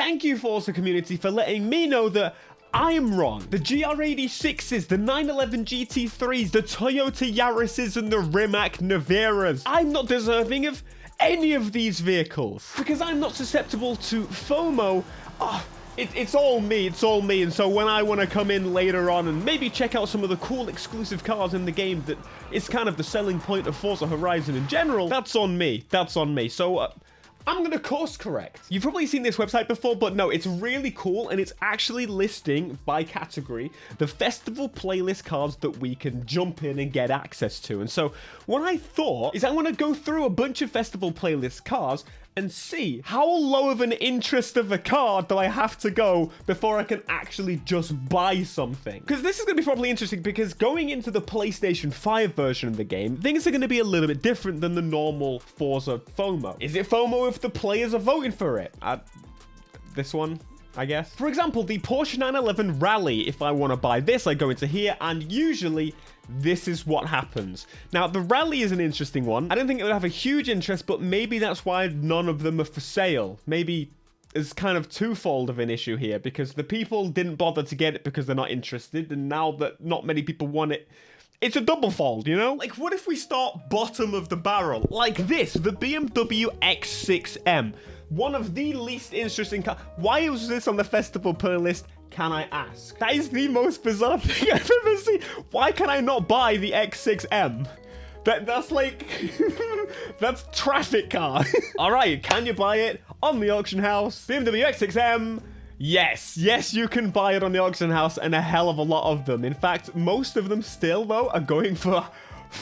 thank you, Forza community, for letting me know that I'm wrong. The GR86s, the 911 GT3s, the Toyota Yaris's, and the Rimac Naviras. I'm not deserving of any of these vehicles because I'm not susceptible to FOMO. It's all me, and so when I want to come in later on and maybe check out some of the cool exclusive cars in the game that is kind of the selling point of Forza Horizon in general, that's on me, so I'm gonna course correct. You've probably seen this website before, but no, it's really cool, and it's actually listing by category the festival playlist cars that we can jump in and get access to. And so what I thought is I want to go through a bunch of festival playlist cars and see how low of an interest of a car do I have to go before I can actually just buy something. Because this is going to be probably interesting, because going into the PlayStation 5 version of the game, things are going to be a little bit different than the normal Forza FOMO. Is it FOMO if the players are voting for it? This one, I guess. For example, the Porsche 911 Rally, if I want to buy this, I go into here, and usually this is what happens. Now, the Rally is an interesting one. I don't think it would have a huge interest, but maybe that's why none of them are for sale. Maybe it's kind of twofold of an issue here, because the people didn't bother to get it because they're not interested, and now that not many people want it, it's a double fold, you know? Like, what if we start bottom of the barrel? Like this, the BMW X6M. One of the least interesting cars. Why was this on the festival playlist? Can I ask? That is the most bizarre thing I've ever seen. Why can I not buy the X6M? That's like, that's traffic car. All right, can you buy it on the auction house? BMW X6M. Yes, you can buy it on the auction house, and a hell of a lot of them. In fact, most of them still, though, are going for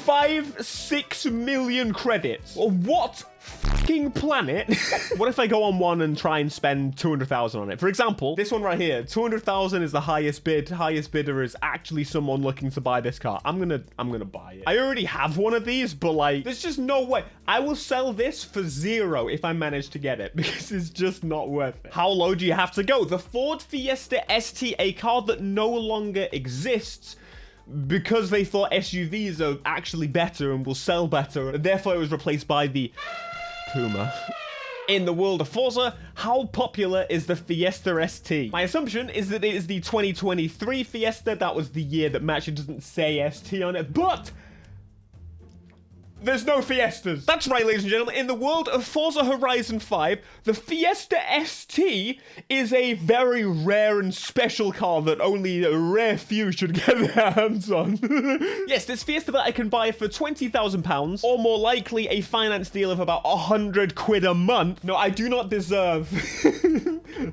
5-6 million credits. Well, what fucking planet? What if I go on one and try and spend 200,000 on it? For example, this one right here, 200,000 is the highest bid. Highest bidder is actually someone looking to buy this car. I'm gonna buy it. I already have one of these, but like, there's just no way. I will sell this for 0 if I manage to get it, because it's just not worth it. How low do you have to go? The Ford Fiesta ST, a car that no longer exists, because they thought SUVs are actually better and will sell better, and therefore it was replaced by the Puma. In the world of Forza, how popular is the Fiesta ST? My assumption is that it is the 2023 Fiesta. That was the year that actually doesn't say ST on it, but there's no Fiestas. That's right, ladies and gentlemen. In the world of Forza Horizon 5, the Fiesta ST is a very rare and special car that only a rare few should get their hands on. Yes, this Fiesta that I can buy for £20,000, or more likely a finance deal of about 100 quid a month. No, I do not deserve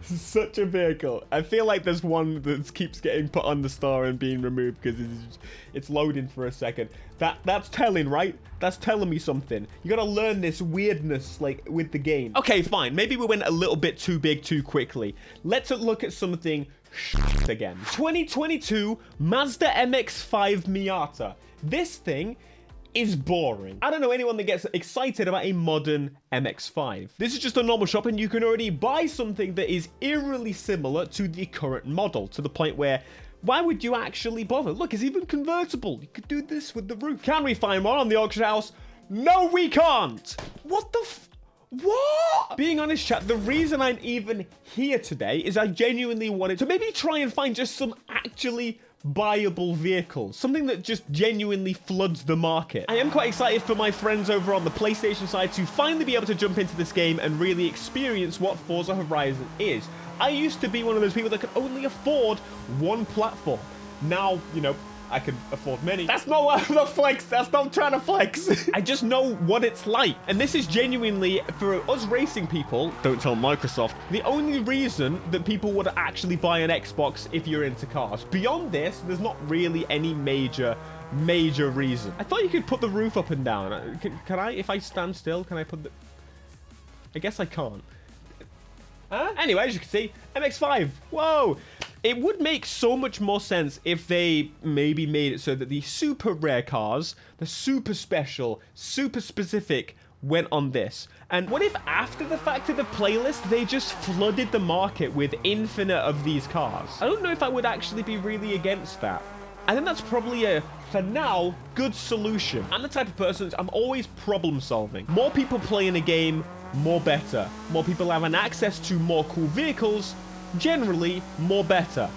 such a vehicle. I feel like there's one that keeps getting put on the store and being removed because it's loading for a second. That's telling, right? That's telling me something. You gotta learn this weirdness, like, with the game. Okay, fine. Maybe we went a little bit too big too quickly. Let's look at something again. 2022 Mazda MX-5 Miata. This thing is boring. I don't know anyone that gets excited about a modern MX-5. This is just a normal shop, and you can already buy something that is eerily similar to the current model, to the point where why would you actually bother? Look, it's even convertible. You could do this with the roof. Can we find one on the auction house? No, we can't. What the what? Being honest, chat, the reason I'm even here today is I genuinely wanted to maybe try and find just some actually buyable vehicles. Something that just genuinely floods the market. I am quite excited for my friends over on the PlayStation side to finally be able to jump into this game and really experience what Forza Horizon is. I used to be one of those people that could only afford one platform. Now, you know, I can afford many. That's not the flex. That's not trying to flex. I just know what it's like. And this is genuinely, for us racing people, don't tell Microsoft, the only reason that people would actually buy an Xbox if you're into cars. Beyond this, there's not really any major reason. I thought you could put the roof up and down. Can I, if I stand still, can I put the... I guess I can't. Anyway, as you can see, MX-5. Whoa! It would make so much more sense if they maybe made it so that the super rare cars, the super special, super specific, went on this. And what if after the fact of the playlist, they just flooded the market with infinite of these cars? I don't know if I would actually be really against that. I think that's probably a, for now, good solution. I'm the type of person, I'm always problem solving. More people playing a game, more better. More people having access to more cool vehicles, generally more better.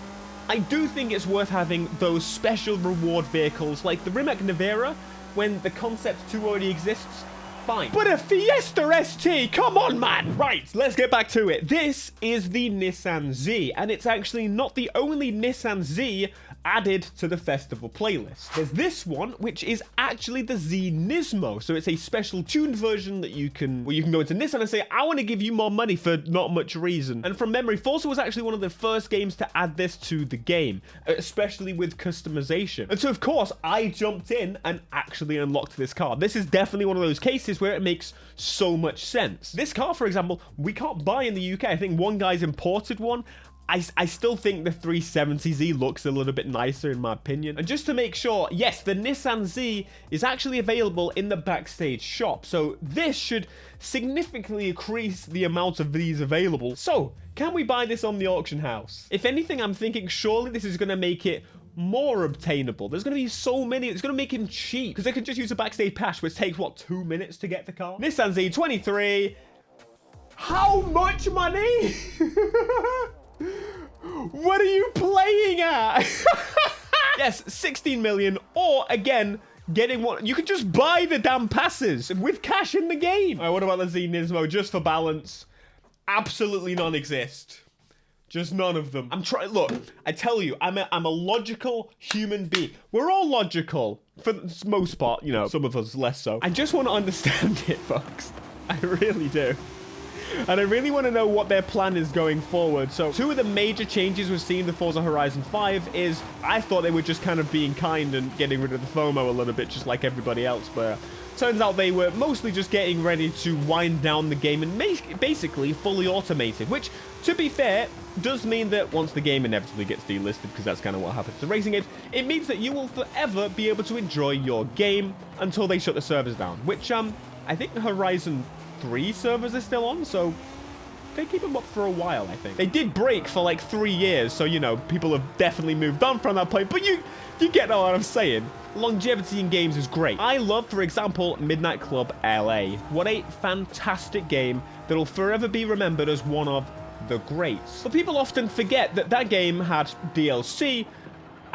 I do think it's worth having those special reward vehicles like the Rimac Nevera when the Concept 2 already exists. Fine. But a Fiesta ST, come on, man. Right, let's get back to it. This is the Nissan Z, and it's actually not the only Nissan Z added to the festival playlist. There's this one, which is actually the Z Nismo. So it's a special tuned version that you can, well, you can go into Nissan and say, I want to give you more money for not much reason. And from memory, Forza was actually one of the first games to add this to the game, especially with customization. And so, of course, I jumped in and actually unlocked this car. This is definitely one of those cases where it makes so much sense. This car, for example, we can't buy in the UK. I think one guy's imported one. I still think the 370Z looks a little bit nicer in my opinion. And just to make sure, yes, the Nissan Z is actually available in the backstage shop. So this should significantly increase the amount of these available. So can we buy this on the auction house? If anything, I'm thinking surely this is going to make it more obtainable. There's going to be so many. It's going to make him cheap because they can just use a backstage pass, which takes, what, 2 minutes to get the car? Nissan Z 23. How much money? What are you playing at? Yes, 16 million, or again, getting what you can just buy the damn passes with cash in the game. All right, what about the Z Nismo? Just for balance, absolutely none exist. Just none of them. I'm trying. Look, I tell you, I'm a logical human being. We're all logical for the most part, you know. Some of us less so. I just want to understand it, folks. I really do. And I really want to know what their plan is going forward. So two of the major changes we've seen in Forza Horizon 5 is I thought they were just kind of being kind and getting rid of the FOMO a little bit, just like everybody else. But turns out they were mostly just getting ready to wind down the game and make it basically fully automated, which, to be fair, does mean that once the game inevitably gets delisted, because that's kind of what happens to racing games, it means that you will forever be able to enjoy your game until they shut the servers down, which I think Horizon 3 servers are still on, so they keep them up for a while, I think. They did break for like 3 years, so, you know, people have definitely moved on from that point, but you get what I'm saying. Longevity in games is great. I love, for example, Midnight Club LA. What a fantastic game that'll forever be remembered as one of the greats. But people often forget that that game had DLC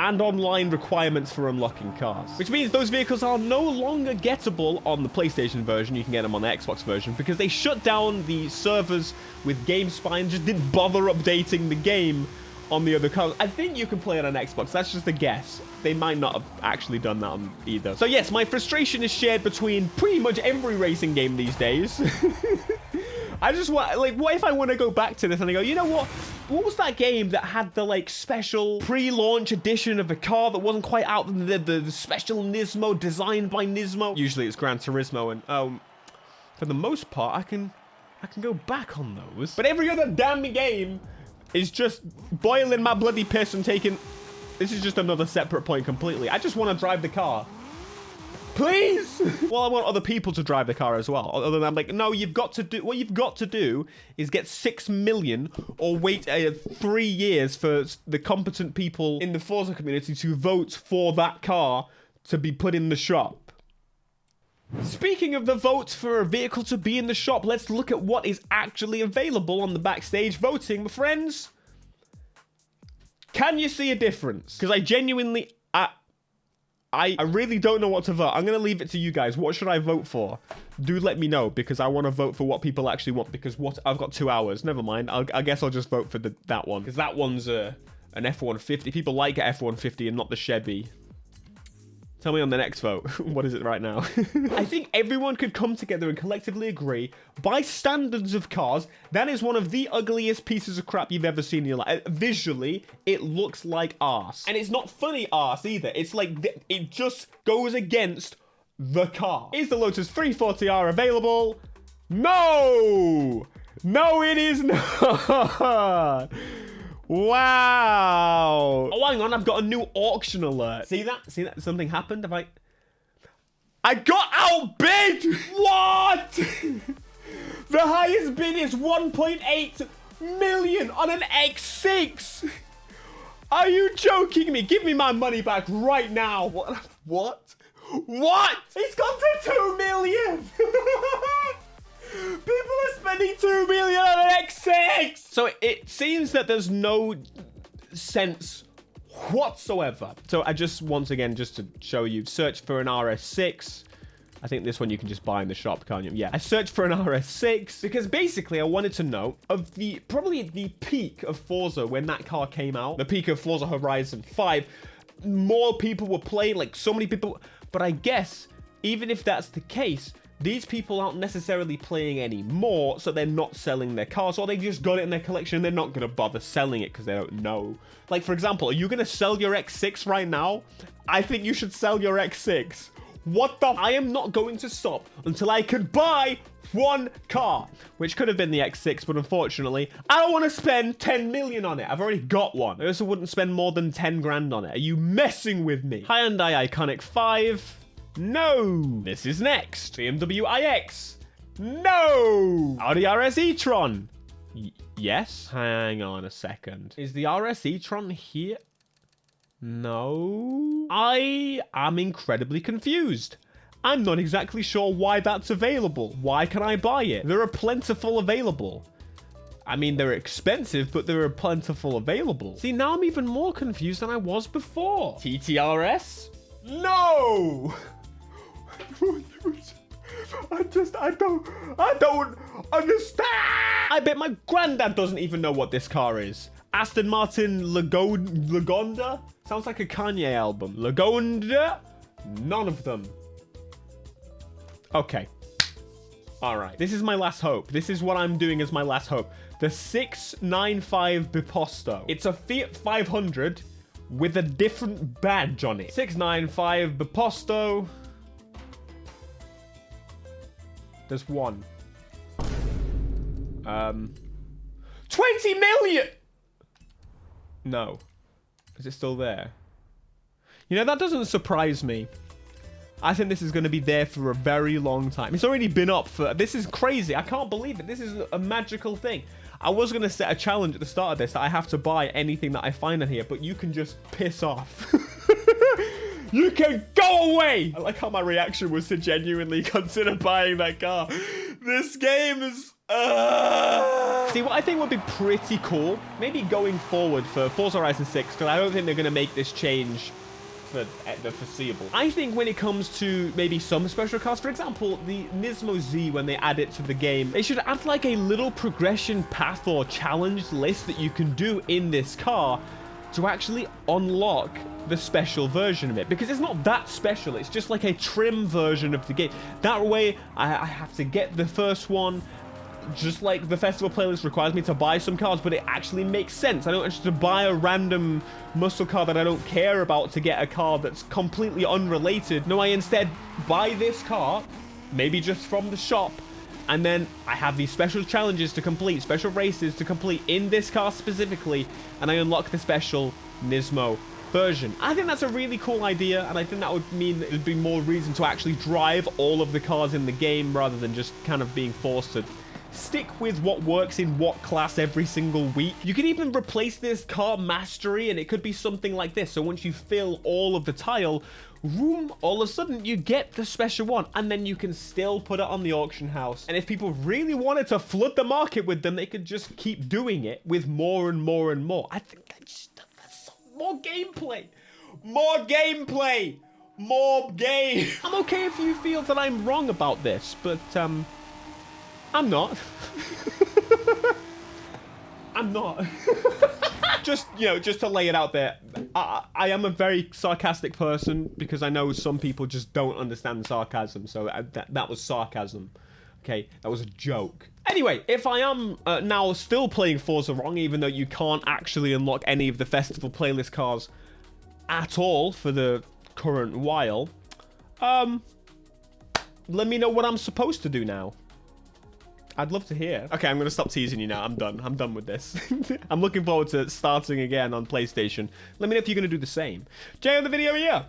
and online requirements for unlocking cars, which means those vehicles are no longer gettable on the PlayStation version. You can get them on the Xbox version because they shut down the servers with GameSpy and just didn't bother updating the game on the other cars. I think you can play it on Xbox. That's just a guess. They might not have actually done that on either. So yes, my frustration is shared between pretty much every racing game these days. I just want, like, what if I want to go back to this and I go, you know what? What was that game that had the, like, special pre-launch edition of a car that wasn't quite out, the special Nismo designed by Nismo? Usually it's Gran Turismo, and for the most part, I can go back on those. But every other damn game is just boiling my bloody piss and taking... This is just another separate point completely. I just want to drive the car. Please! Well, I want other people to drive the car as well. Other than I'm like, no, you've got to do... What you've got to do is get 6 million or wait 3 years for the competent people in the Forza community to vote for that car to be put in the shop. Speaking of the votes for a vehicle to be in the shop, let's look at what is actually available on the backstage voting, my friends. Can you see a difference? Because I genuinely... I really don't know what to vote. I'm going to leave it to you guys. What should I vote for? Do let me know, because I want to vote for what people actually want, because I've got 2 hours. Never mind. I guess I'll just vote for that one, because that one's an F-150. People like an F-150 and not the Chevy. Tell me on the next vote. What is it right now? I think everyone could come together and collectively agree, by standards of cars, that is one of the ugliest pieces of crap you've ever seen in your life. Visually, it looks like arse. And it's not funny arse either. It's like, it just goes against the car. Is the Lotus 340R available? No! No, it is not! Wow. Oh, hang on. I've got a new auction alert. See that? See that? Something happened? I got outbid! What? The highest bid is 1.8 million on an X6. Are you joking me? Give me my money back right now. What? What? It's gone to 2 million. People are spending 2 million on an X6! So it seems that there's no sense whatsoever. So I just, once again, just to show you, search for an RS6. I think this one you can just buy in the shop, can't you? Yeah. I searched for an RS6 because basically I wanted to know of probably the peak of Forza when that car came out, the peak of Forza Horizon 5, more people were playing, like so many people. But I guess even if that's the case, these people aren't necessarily playing anymore, so they're not selling their cars, or they just got it in their collection. They're not going to bother selling it because they don't know. Like, for example, are you going to sell your X6 right now? I think you should sell your X6. What the? I am not going to stop until I can buy one car, which could have been the X6, but unfortunately, I don't want to spend 10 million on it. I've already got one. I also wouldn't spend more than 10 grand on it. Are you messing with me? Hyundai Iconic 5. No. This is next. BMW iX. No. Audi RS e-tron. Yes. Hang on a second. Is the RS e-tron here? No. I am incredibly confused. I'm not exactly sure why that's available. Why can I buy it? There are plentiful available. I mean, they're expensive, but there are plentiful available. See, now I'm even more confused than I was before. TTRS? No! I don't understand. I bet my granddad doesn't even know what this car is. Aston Martin Lagonda? Sounds like a Kanye album. Lagonda? None of them. Okay. All right. This is my last hope. This is what I'm doing as my last hope. The 695 Biposto. It's a Fiat 500 with a different badge on it. 695 Biposto. There's one. 20 million! No. Is it still there? You know, that doesn't surprise me. I think this is going to be there for a very long time. It's already been up for... This is crazy. I can't believe it. This is a magical thing. I was going to set a challenge at the start of this that I have to buy anything that I find in here, but you can just piss off. You can go away! I like how my reaction was to genuinely consider buying that car. This game is... See, what I think would be pretty cool, maybe going forward for Forza Horizon 6, because I don't think they're going to make this change for the foreseeable. I think when it comes to maybe some special cars, for example, the Nismo Z, when they add it to the game, they should add like a little progression path or challenge list that you can do in this car to actually unlock the special version of it, because it's not that special. It's just like a trim version of the game. That way I have to get the first one, just like the festival playlist requires me to buy some cars, but it actually makes sense. I don't have to buy a random muscle car that I don't care about to get a car that's completely unrelated. No, I instead buy this car, maybe just from the shop, and then I have these special challenges to complete, special races to complete in this car specifically, and I unlock the special Nismo version. I think that's a really cool idea, and I think that would mean that there'd be more reason to actually drive all of the cars in the game rather than just kind of being forced to stick with what works in what class every single week. You could even replace this car mastery, and it could be something like this. So once you fill all of the tile room, all of a sudden you get the special one, and then you can still put it on the auction house. And if people really wanted to flood the market with them, they could just keep doing it with more and more and more. I think that's more gameplay. More gameplay. More game. I'm okay if you feel that I'm wrong about this, but I'm not. I'm not. Just, you know, just to lay it out there, I am a very sarcastic person because I know some people just don't understand sarcasm. So that was sarcasm. Okay, that was a joke. Anyway, if I am now still playing Forza wrong, even though you can't actually unlock any of the festival playlist cars at all for the current while, let me know what I'm supposed to do now. I'd love to hear. Okay, I'm going to stop teasing you now. I'm done. I'm done with this. I'm looking forward to starting again on PlayStation. Let me know if you're going to do the same. Jay on the video here.